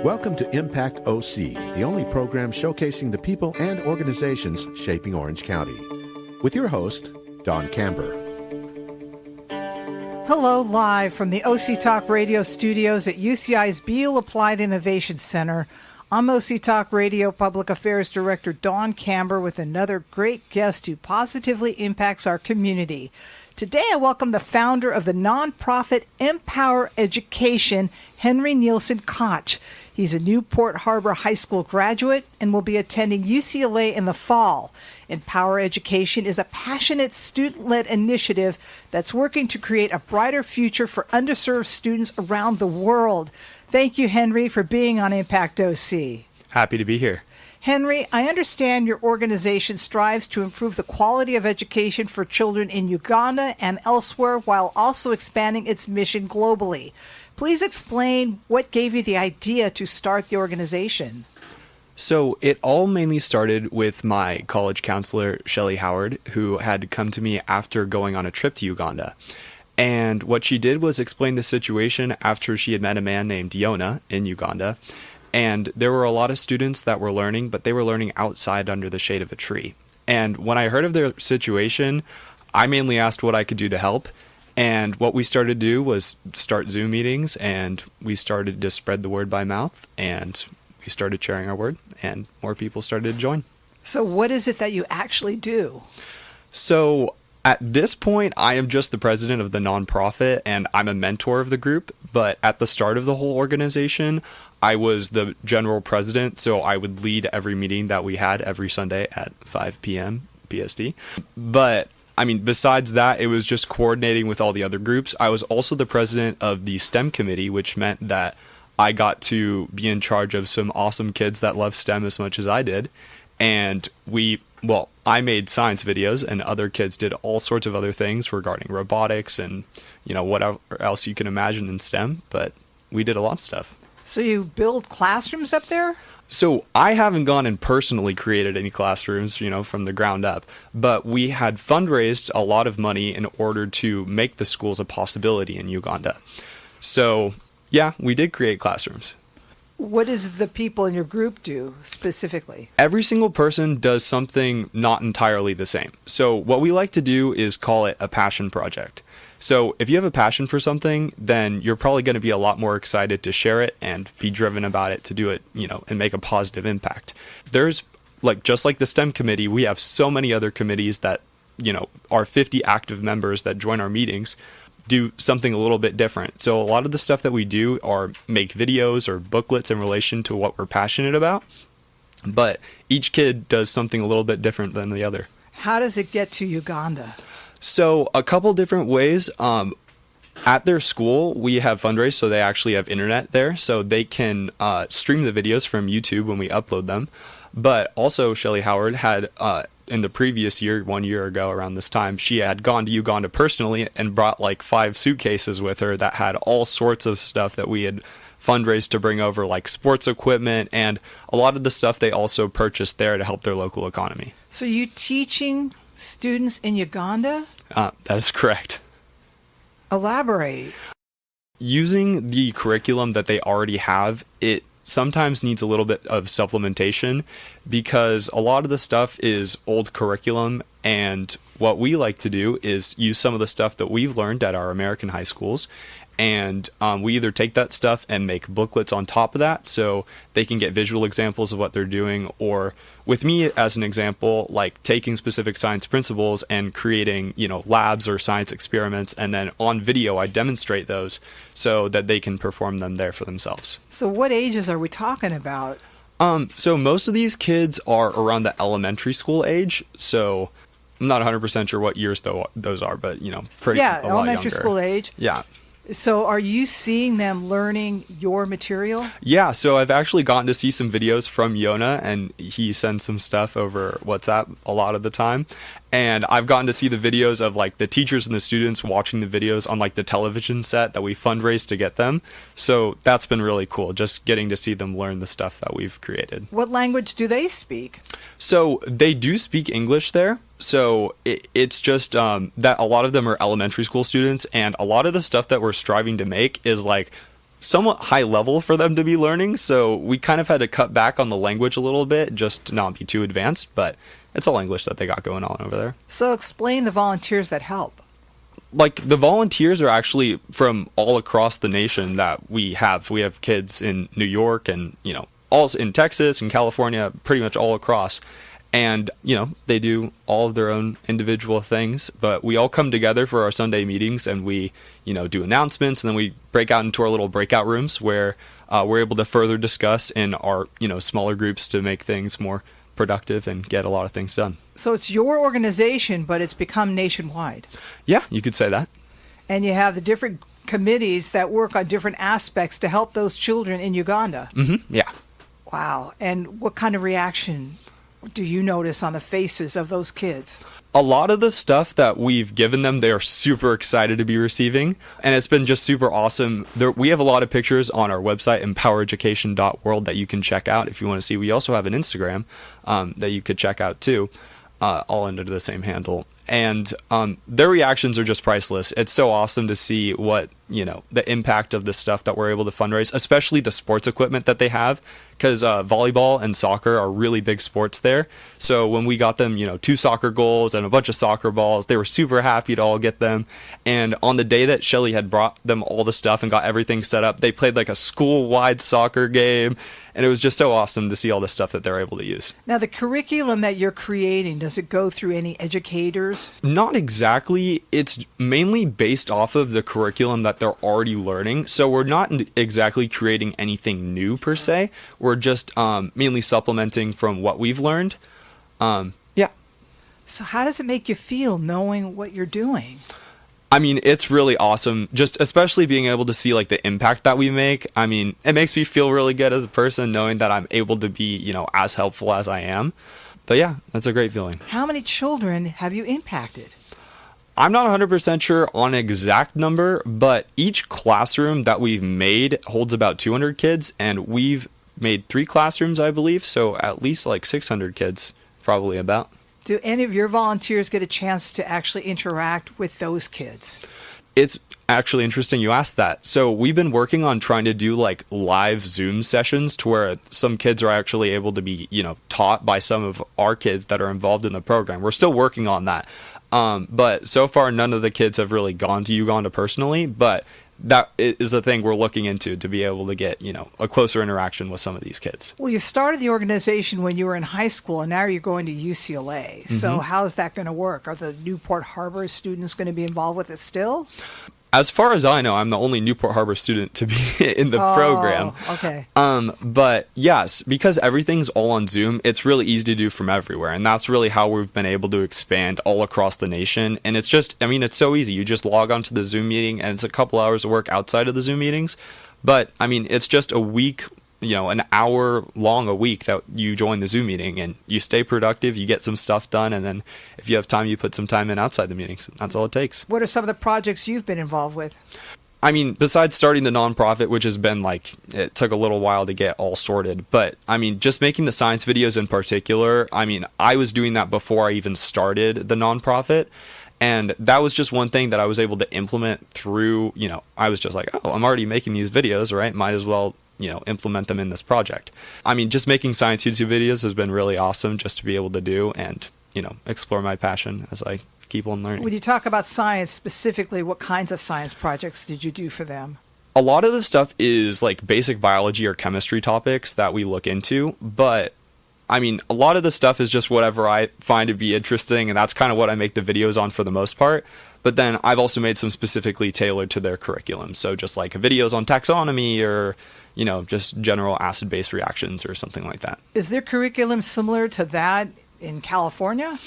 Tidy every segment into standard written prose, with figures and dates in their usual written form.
Welcome to Impact OC, the only program showcasing the people and organizations shaping Orange County. With your host, Don Camber. Hello, live from the OC Talk Radio studios at UCI's Beal Applied Innovation Center. I'm OC Talk Radio Public Affairs Director Don Camber with another great guest who positively impacts our community. Today I welcome the founder of the nonprofit Empower Education, Henry Nielsen Koch. He's a Newport Harbor High School graduate and will be attending UCLA in the fall. Empower Education is a passionate student-led initiative that's working to create a brighter future for underserved students around the world. Thank you, Henry, for being on Impact OC. Happy to be here. Henry, I understand your organization strives to improve the quality of education for children in Uganda and elsewhere while also expanding its mission globally. Please explain what gave you the idea to start the organization. So it all mainly started with my college counselor, Shelley Howard, who had come to me after going on a trip to Uganda. And what she did was explain the situation after she had met a man named Yona in Uganda. And there were a lot of students that were learning, but they were learning outside under the shade of a tree. And when I heard of their situation, I mainly asked what I could do to help. And what we started to do was start Zoom meetings, and we started to spread the word by mouth, and we started sharing our word, and more people started to join. So what is it that you actually do? So at this point, I am just the president of the nonprofit, and I'm a mentor of the group. But at the start of the whole organization, I was the general president, so I would lead every meeting that we had every Sunday at 5 p.m. PST. But I mean, besides that, it was just coordinating with all the other groups. I was also the president of the STEM committee, which meant that I got to be in charge of some awesome kids that love STEM as much as I did. And I made science videos, and other kids did all sorts of other things regarding robotics and, whatever else you can imagine in STEM. But we did a lot of stuff. So you build classrooms up there? So I haven't gone and personally created any classrooms, from the ground up, but we had fundraised a lot of money in order to make the schools a possibility in Uganda. So yeah, we did create classrooms. What does the people in your group do specifically? Every single person does something not entirely the same. So what we like to do is call it a passion project. So if you have a passion for something, then you're probably going to be a lot more excited to share it and be driven about it to do it, and make a positive impact. There's just like the STEM committee, we have so many other committees that, our 50 active members that join our meetings do something a little bit different. So a lot of the stuff that we do are make videos or booklets in relation to what we're passionate about. But each kid does something a little bit different than the other. How does it get to Uganda? So a couple different ways. At their school, we have fundraised, so they actually have internet there, so they can stream the videos from YouTube when we upload them. But also, Shelley Howard had, in the previous year, 1 year ago around this time, she had gone to Uganda personally and brought 5 suitcases with her that had all sorts of stuff that we had fundraised to bring over, like sports equipment, and a lot of the stuff they also purchased there to help their local economy. So you teaching students in Uganda? That is correct. Elaborate. Using the curriculum that they already have, it sometimes needs a little bit of supplementation because a lot of the stuff is old curriculum, and what we like to do is use some of the stuff that we've learned at our American high schools, and we either take that stuff and make booklets on top of that so they can get visual examples of what they're doing, or with me as an example, taking specific science principles and creating, labs or science experiments, and then on video I demonstrate those so that they can perform them there for themselves. So what ages are we talking about? So most of these kids are around the elementary school age, so I'm not 100% sure what years those are, but, pretty a lot younger. Elementary school age. Yeah. So are you seeing them learning your material? Yeah, so I've actually gotten to see some videos from Yona, and he sends some stuff over WhatsApp a lot of the time. And I've gotten to see the videos of the teachers and the students watching the videos on the television set that we fundraised to get them. So that's been really cool, just getting to see them learn the stuff that we've created. What language do they speak? So they do speak English there, So it's just that a lot of them are elementary school students, and a lot of the stuff that we're striving to make is like somewhat high level for them to be learning. So we kind of had to cut back on the language a little bit just to not be too advanced, but it's all English that they got going on over there. So explain the volunteers that help. Like the volunteers are actually from all across the nation that we have. We have kids in New York and, all in Texas and California, pretty much all across. And, they do all of their own individual things, but we all come together for our Sunday meetings and we, do announcements, and then we break out into our little breakout rooms where we're able to further discuss in our, smaller groups to make things more productive and get a lot of things done. So it's your organization, but it's become nationwide. Yeah, you could say that. And you have the different committees that work on different aspects to help those children in Uganda. Mm-hmm. Yeah. Wow. And what kind of reaction do you notice on the faces of those kids? A lot of the stuff that we've given them, they are super excited to be receiving. And it's been just super awesome. We have a lot of pictures on our website, empowereducation.world, that you can check out if you want to see. We also have an Instagram that you could check out too, all under the same handle. And their reactions are just priceless. It's so awesome to see what, the impact of the stuff that we're able to fundraise, especially the sports equipment that they have, because volleyball and soccer are really big sports there. So when we got them, 2 soccer goals and a bunch of soccer balls, they were super happy to all get them. And on the day that Shelly had brought them all the stuff and got everything set up, they played like a school-wide soccer game. And it was just so awesome to see all the stuff that they're able to use. Now, the curriculum that you're creating, does it go through any educators? Not exactly. It's mainly based off of the curriculum that they're already learning. So we're not exactly creating anything new per se. We're just mainly supplementing from what we've learned. Yeah. So how does it make you feel knowing what you're doing? I mean, it's really awesome, just especially being able to see like the impact that we make. I mean, it makes me feel really good as a person knowing that I'm able to be, as helpful as I am. But yeah, that's a great feeling. How many children have you impacted? I'm not 100% sure on an exact number, but each classroom that we've made holds about 200 kids, and we've made 3 classrooms, I believe, so at least like 600 kids, probably about. Do any of your volunteers get a chance to actually interact with those kids? It's actually interesting you asked that. So we've been working on trying to do like live Zoom sessions to where some kids are actually able to be, taught by some of our kids that are involved in the program. We're still working on that. But so far, none of the kids have really gone to Uganda personally, but that is the thing we're looking into, to be able to get, a closer interaction with some of these kids. Well, you started the organization when you were in high school, and now you're going to UCLA. Mm-hmm. So how's that going to work? Are the Newport Harbor students going to be involved with it still? As far as I know, I'm the only Newport Harbor student to be in the program. Okay. But yes, because everything's all on Zoom, it's really easy to do from everywhere. And that's really how we've been able to expand all across the nation. And it's just, it's so easy. You just log on to the Zoom meeting, and it's a couple hours of work outside of the Zoom meetings. But it's just a week, an hour long a week that you join the Zoom meeting, and you stay productive, you get some stuff done, and then if you have time, you put some time in outside the meetings. That's all it takes. What are some of the projects you've been involved with? Besides starting the nonprofit, which has been it took a little while to get all sorted, but just making the science videos in particular, I was doing that before I even started the nonprofit. And that was just one thing that I was able to implement through, I was just like, oh, I'm already making these videos, right? Might as well implement them in this project. Just making science YouTube videos has been really awesome just to be able to do and, explore my passion as I keep on learning. When you talk about science specifically, what kinds of science projects did you do for them? A lot of the stuff is like basic biology or chemistry topics that we look into, but a lot of the stuff is just whatever I find to be interesting, and that's kind of what I make the videos on for the most part. But then I've also made some specifically tailored to their curriculum. So just like videos on taxonomy or, just general acid-base reactions or something like that. Is their curriculum similar to that in California?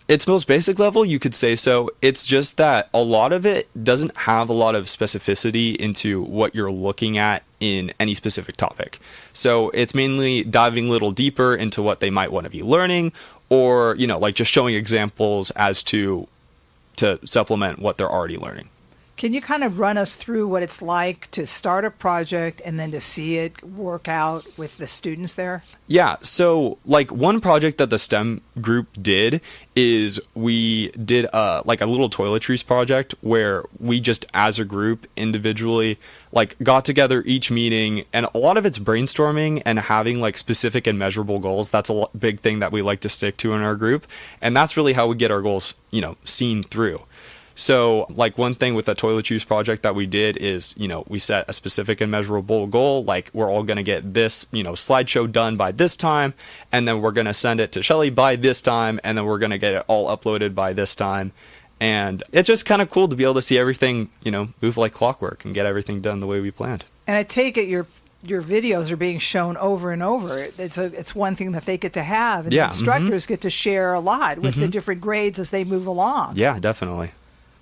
Its most basic level, you could say so. It's just that a lot of it doesn't have a lot of specificity into what you're looking at in any specific topic. So it's mainly diving a little deeper into what they might want to be learning, or, just showing examples as to supplement what they're already learning. Can you kind of run us through what it's like to start a project and then to see it work out with the students there? Yeah, so like one project that the STEM group did is we did like a little toiletries project where we just as a group individually like got together each meeting, and a lot of it's brainstorming and having like specific and measurable goals. That's a big thing that we like to stick to in our group, and that's really how we get our goals, seen through. So like one thing with the toiletries project that we did is, we set a specific and measurable goal, like we're all going to get this, slideshow done by this time, and then we're going to send it to Shelly by this time, and then we're going to get it all uploaded by this time. And it's just kind of cool to be able to see everything, move like clockwork and get everything done the way we planned. And I take it your videos are being shown over and over. It's one thing that they get to have, and the instructors get to share a lot with the different grades as they move along. Yeah, definitely.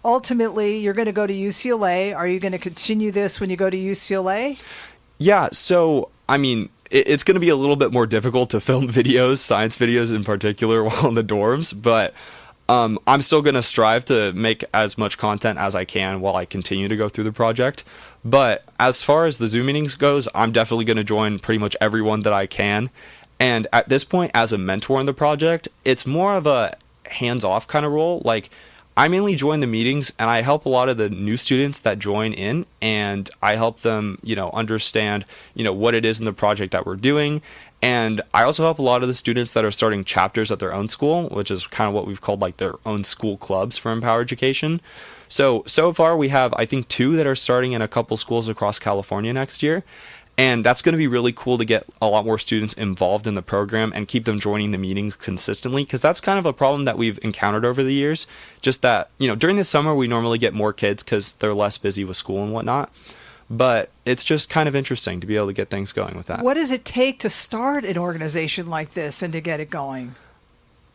Ultimately, you're going to go to UCLA. Are you going to continue this when you go to UCLA? Yeah, so, I mean, it's going to be a little bit more difficult to film videos, science videos in particular, while in the dorms, but I'm still going to strive to make as much content as I can while I continue to go through the project. But as far as the Zoom meetings goes, I'm definitely going to join pretty much everyone that I can. And at this point, as a mentor in the project, it's more of a hands-off kind of role. Like, I mainly join the meetings and I help a lot of the new students that join in, and I help them, understand, what it is in the project that we're doing. And I also help a lot of the students that are starting chapters at their own school, which is kind of what we've called like their own school clubs for Empower Education. So far we have, I think, 2 that are starting in a couple schools across California next year. And that's going to be really cool to get a lot more students involved in the program and keep them joining the meetings consistently, because that's kind of a problem that we've encountered over the years. Just that, during the summer, we normally get more kids because they're less busy with school and whatnot. But it's just kind of interesting to be able to get things going with that. What does it take to start an organization like this and to get it going?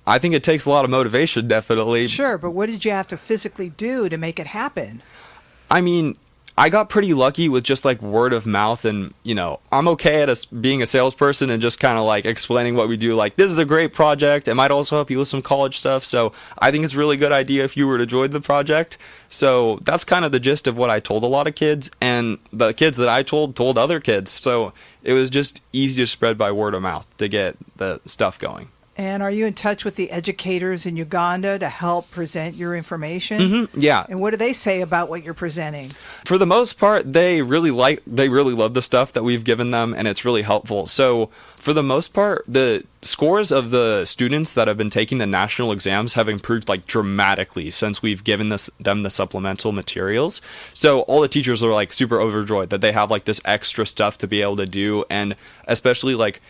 I think it takes a lot of motivation, definitely. Sure, but what did you have to physically do to make it happen? I mean, I got pretty lucky with just like word of mouth, and I'm okay at being a salesperson and just kind of like explaining what we do. Like, this is a great project. It might also help you with some college stuff. So I think it's a really good idea if you were to join the project. So that's kind of the gist of what I told a lot of kids, and the kids that I told other kids. So it was just easy to spread by word of mouth to get the stuff going. And are you in touch with the educators in Uganda to help present your information? Mm-hmm, yeah. And what do they say about what you're presenting? For the most part, they really love the stuff that we've given them, and it's really helpful. So for the most part, the scores of the students that have been taking the national exams have improved like dramatically since we've given them the supplemental materials. So all the teachers are like super overjoyed that they have like this extra stuff to be able to do, and especially like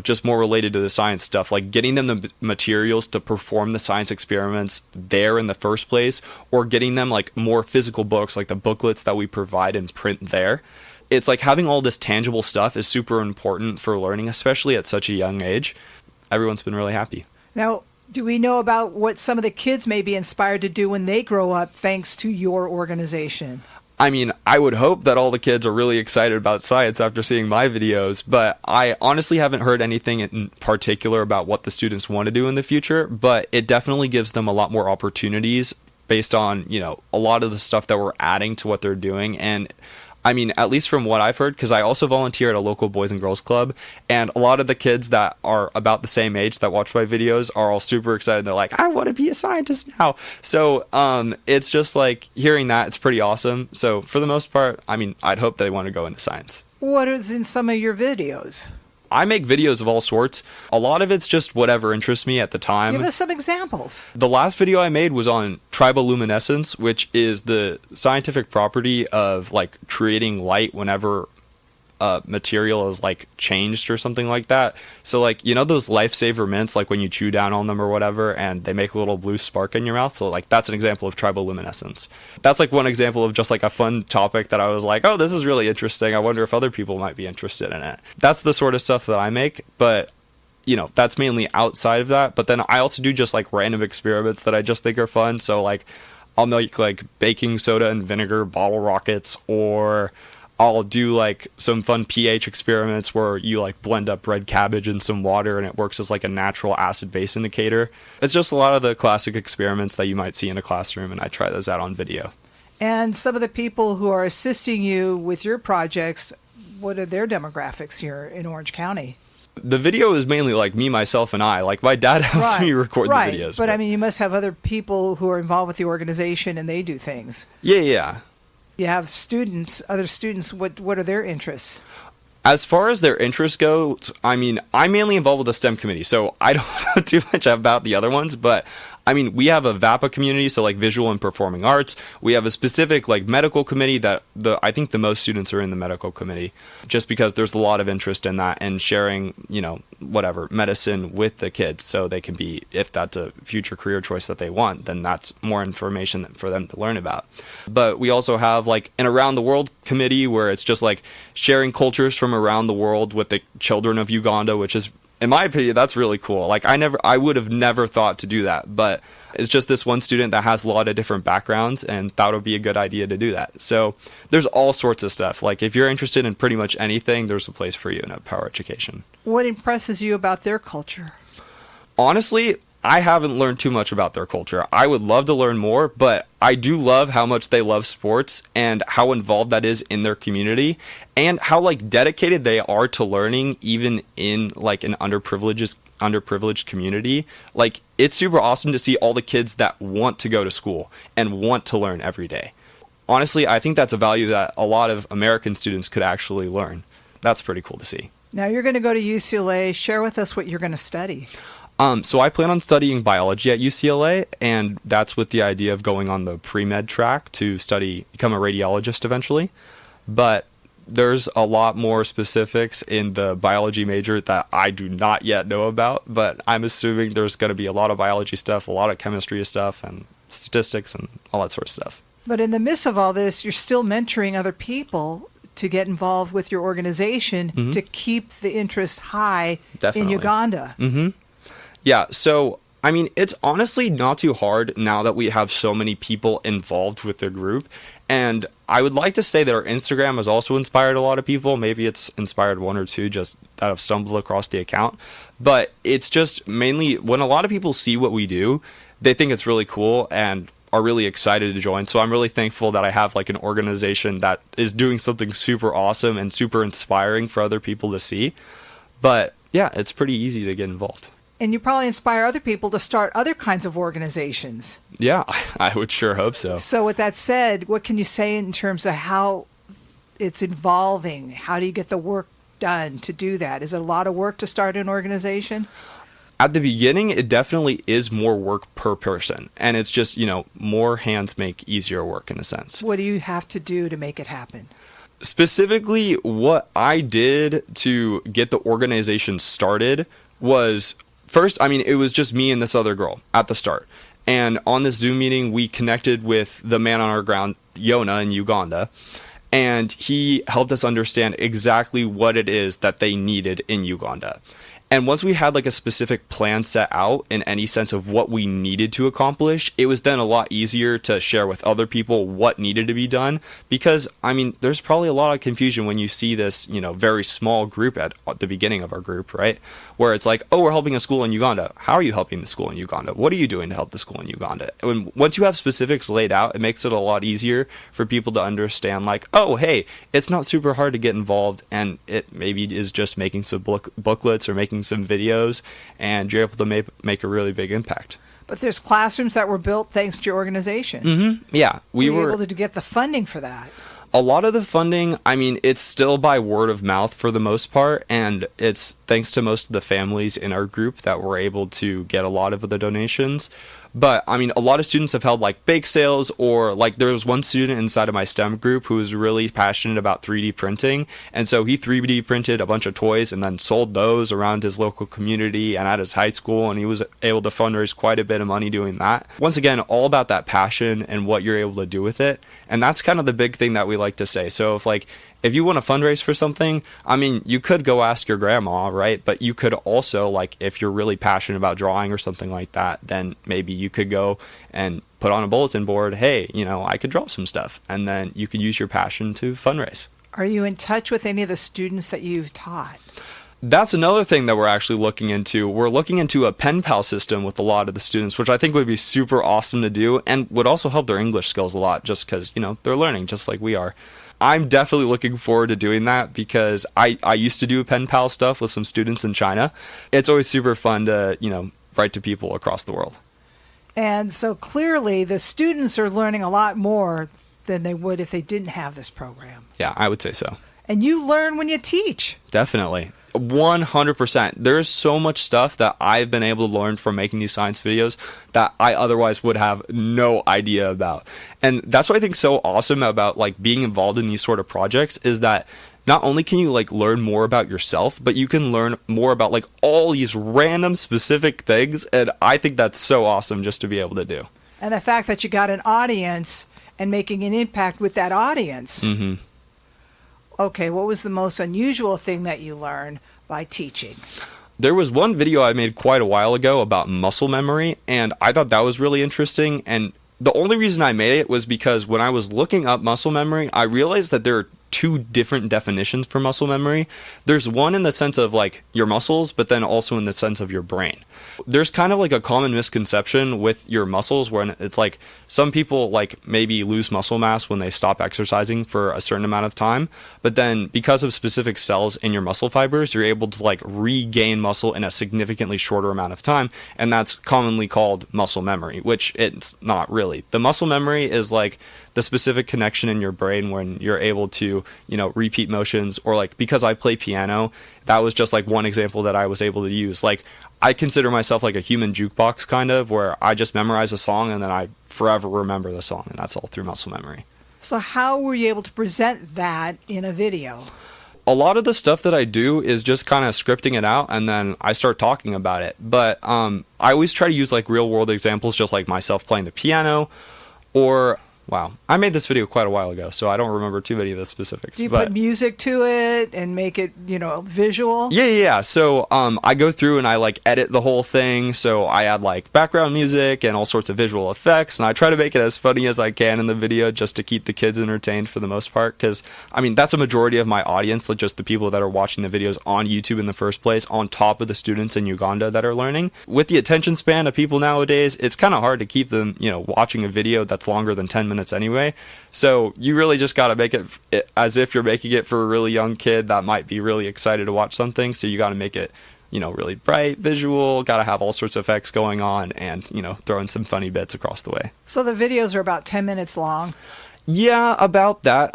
just more related to the science stuff, like getting them the materials to perform the science experiments there in the first place, or getting them like more physical books, like the booklets that we provide and print there. It's like having all this tangible stuff is super important for learning, especially at such a young age. Everyone's been really happy. Now, do we know about what some of the kids may be inspired to do when they grow up thanks to your organization? I mean, I would hope that all the kids are really excited about science after seeing my videos, but I honestly haven't heard anything in particular about what the students want to do in the future, but it definitely gives them a lot more opportunities based on, a lot of the stuff that we're adding to what they're doing. And I mean, at least from what I've heard, because I also volunteer at a local Boys and Girls Club, and a lot of the kids that are about the same age that watch my videos are all super excited. They're like, I want to be a scientist now. So it's just like hearing that, it's pretty awesome. So for the most part, I mean, I'd hope they want to go into science. What is in some of your videos? I make videos of all sorts. A lot of it's just whatever interests me at the time. Give us some examples. The last video I made was on triboluminescence, which is the scientific property of like creating light whenever material is like changed or something like that. So like, those lifesaver mints, like when you chew down on them or whatever, and they make a little blue spark in your mouth. So like, that's an example of triboluminescence. That's like one example of just like a fun topic that I was like, oh, this is really interesting. I wonder if other people might be interested in it. That's the sort of stuff that I make, but that's mainly outside of that. But then I also do just like random experiments that I just think are fun. So like, I'll make like baking soda and vinegar bottle rockets, or I'll do like some fun pH experiments where you like blend up red cabbage in some water and it works as like a natural acid base indicator. It's just a lot of the classic experiments that you might see in a classroom, and I try those out on video. And some of the people who are assisting you with your projects, what are their demographics here in Orange County? The video is mainly like me, myself, and I. Like my dad helps me record the videos. But I mean, you must have other people who are involved with the organization and they do things. Yeah. You have students, other students. What are their interests? As far as their interests go, I mean, I'm mainly involved with the STEM committee, so I don't know too much about the other ones, but I mean, we have a VAPA community, so like visual and performing arts. We have a specific like medical committee that I think the most students are in the medical committee, just because there's a lot of interest in that and sharing, whatever, medicine with the kids, so they can be, if that's a future career choice that they want, then that's more information for them to learn about. But we also have like an around the world committee where it's just like sharing cultures from around the world with the children of Uganda, which is, in my opinion, that's really cool. Like I would have never thought to do that, but it's just this one student that has a lot of different backgrounds and thought it would be a good idea to do that. So there's all sorts of stuff. Like if you're interested in pretty much anything, there's a place for you in Power Education. What impresses you about their culture? Honestly, I haven't learned too much about their culture. I would love to learn more, but I do love how much they love sports and how involved that is in their community and how like dedicated they are to learning even in like an underprivileged community. Like it's super awesome to see all the kids that want to go to school and want to learn every day. Honestly, I think that's a value that a lot of American students could actually learn. That's pretty cool to see. Now you're going to go to UCLA. Share with us what you're going to study. So I plan on studying biology at UCLA, and that's with the idea of going on the pre-med track to become a radiologist eventually. But there's a lot more specifics in the biology major that I do not yet know about, but I'm assuming there's going to be a lot of biology stuff, a lot of chemistry stuff, and statistics, and all that sort of stuff. But in the midst of all this, you're still mentoring other people to get involved with your organization to keep the interest high in Uganda. Mm-hmm. Yeah, so, I mean, it's honestly not too hard now that we have so many people involved with the group. And I would like to say that our Instagram has also inspired a lot of people. Maybe it's inspired one or two just that have stumbled across the account. But it's just mainly when a lot of people see what we do, they think it's really cool and are really excited to join. So I'm really thankful that I have like an organization that is doing something super awesome and super inspiring for other people to see. But yeah, it's pretty easy to get involved. And you probably inspire other people to start other kinds of organizations. Yeah, I would sure hope so. So with that said, what can you say in terms of how it's evolving? How do you get the work done to do that? Is it a lot of work to start an organization? At the beginning, it definitely is more work per person. And it's just, more hands make easier work in a sense. What do you have to do to make it happen? Specifically, what I did to get the organization started was... First, I mean, it was just me and this other girl at the start. And on this Zoom meeting, we connected with the man on our ground, Yona, in Uganda. And he helped us understand exactly what it is that they needed in Uganda. And once we had like a specific plan set out in any sense of what we needed to accomplish, it was then a lot easier to share with other people what needed to be done. Because, I mean, there's probably a lot of confusion when you see this, very small group at the beginning of our group, right? Where it's like, oh, we're helping a school in Uganda. How are you helping the school in Uganda? What are you doing to help the school in Uganda? And once you have specifics laid out, it makes it a lot easier for people to understand like, oh, hey, it's not super hard to get involved. And it maybe is just making some booklets or making some videos, and you're able to make a really big impact. But there's classrooms that were built thanks to your organization. Mm-hmm. Yeah. We were able to get the funding for that. A lot of the funding, I mean, it's still by word of mouth for the most part, and it's thanks to most of the families in our group that were able to get a lot of the donations. But, I mean, a lot of students have held, like, bake sales, or, like, there was one student inside of my STEM group who was really passionate about 3D printing, and so he 3D printed a bunch of toys and then sold those around his local community and at his high school, and he was able to fundraise quite a bit of money doing that. Once again, all about that passion and what you're able to do with it, and that's kind of the big thing that we like to say. So, if you want to fundraise for something, I mean, you could go ask your grandma, right? But you could also, like, if you're really passionate about drawing or something like that, then maybe you could go and put on a bulletin board, hey, I could draw some stuff. And then you could use your passion to fundraise. Are you in touch with any of the students that you've taught? That's another thing that we're actually looking into. We're looking into a pen pal system with a lot of the students, which I think would be super awesome to do and would also help their English skills a lot just because, they're learning just like we are. I'm definitely looking forward to doing that because I used to do pen pal stuff with some students in China. It's always super fun to, write to people across the world. And so clearly the students are learning a lot more than they would if they didn't have this program. Yeah, I would say so. And you learn when you teach. Definitely. 100%. There's so much stuff that I've been able to learn from making these science videos that I otherwise would have no idea about. And that's what I think so awesome about being involved in these sort of projects is that not only can you learn more about yourself, but you can learn more about all these random specific things. And I think that's so awesome just to be able to do. And the fact that you got an audience and making an impact with that audience. Mm-hmm. Okay, what was the most unusual thing that you learned by teaching? There was one video I made quite a while ago about muscle memory, and I thought that was really interesting. And the only reason I made it was because when I was looking up muscle memory, I realized that there are two different definitions for muscle memory. There's one in the sense of your muscles, but then also in the sense of your brain. There's kind of a common misconception with your muscles when it's some people maybe lose muscle mass when they stop exercising for a certain amount of time, but then because of specific cells in your muscle fibers, you're able to regain muscle in a significantly shorter amount of time, and that's commonly called muscle memory, which it's not really. The muscle memory is the specific connection in your brain when you're able to, repeat motions, or because I play piano, that was just one example that I was able to use. I consider myself a human jukebox kind of, where I just memorize a song and then I forever remember the song, and that's all through muscle memory. So how were you able to present that in a video? A lot of the stuff that I do is just kind of scripting it out and then I start talking about it. But I always try to use real world examples, just myself playing the piano, or wow, I made this video quite a while ago, so I don't remember too many of the specifics. Do you put music to it and make it, visual? Yeah. So I go through and I edit the whole thing. So I add background music and all sorts of visual effects, and I try to make it as funny as I can in the video just to keep the kids entertained for the most part. Because that's a majority of my audience, just the people that are watching the videos on YouTube in the first place, on top of the students in Uganda that are learning. With the attention span of people nowadays, it's kind of hard to keep them, watching a video that's longer than 10 minutes anyway. So you really just got to make it as if you're making it for a really young kid that might be really excited to watch something. So you got to make it, really bright, visual, got to have all sorts of effects going on, and, throw in some funny bits across the way. So the videos are about 10 minutes long. Yeah, about that.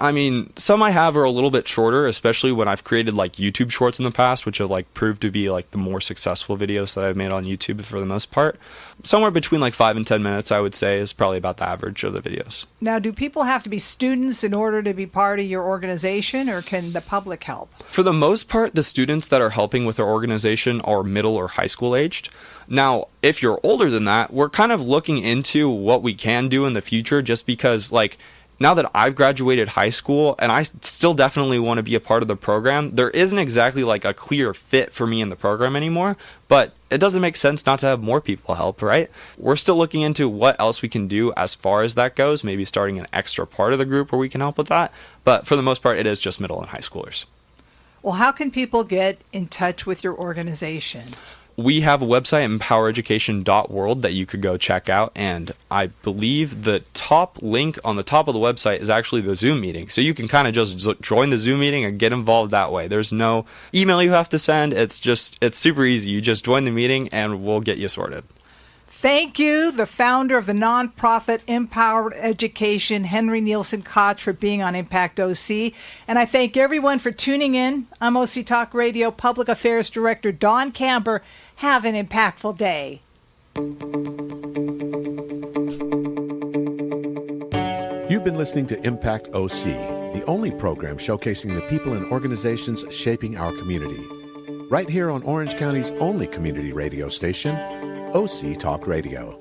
Some I have are a little bit shorter, especially when I've created YouTube shorts in the past, which have proved to be the more successful videos that I've made on YouTube for the most part. Somewhere between 5 and 10 minutes, I would say, is probably about the average of the videos. Now, do people have to be students in order to be part of your organization, or can the public help? For the most part, the students that are helping with our organization are middle or high school aged. Now, if you're older than that, we're kind of looking into what we can do in the future, just because now that I've graduated high school and I still definitely want to be a part of the program, there isn't exactly a clear fit for me in the program anymore, but it doesn't make sense not to have more people help, right? We're still looking into what else we can do as far as that goes, maybe starting an extra part of the group where we can help with that, but for the most part, it is just middle and high schoolers. Well, how can people get in touch with your organization? We have a website, empowereducation.world, that you could go check out, and I believe the top link on the top of the website is actually the Zoom meeting, so you can kind of just join the Zoom meeting and get involved that way. There's no email you have to send. It's super easy. You just join the meeting and we'll get you sorted. Thank you, the founder of the nonprofit Empowered Education, Henry Nielsen Koch, for being on Impact OC. And I thank everyone for tuning in. I'm OC Talk Radio Public Affairs Director Dawn Camber. Have an impactful day. You've been listening to Impact OC, the only program showcasing the people and organizations shaping our community. Right here on Orange County's only community radio station, OC Talk Radio.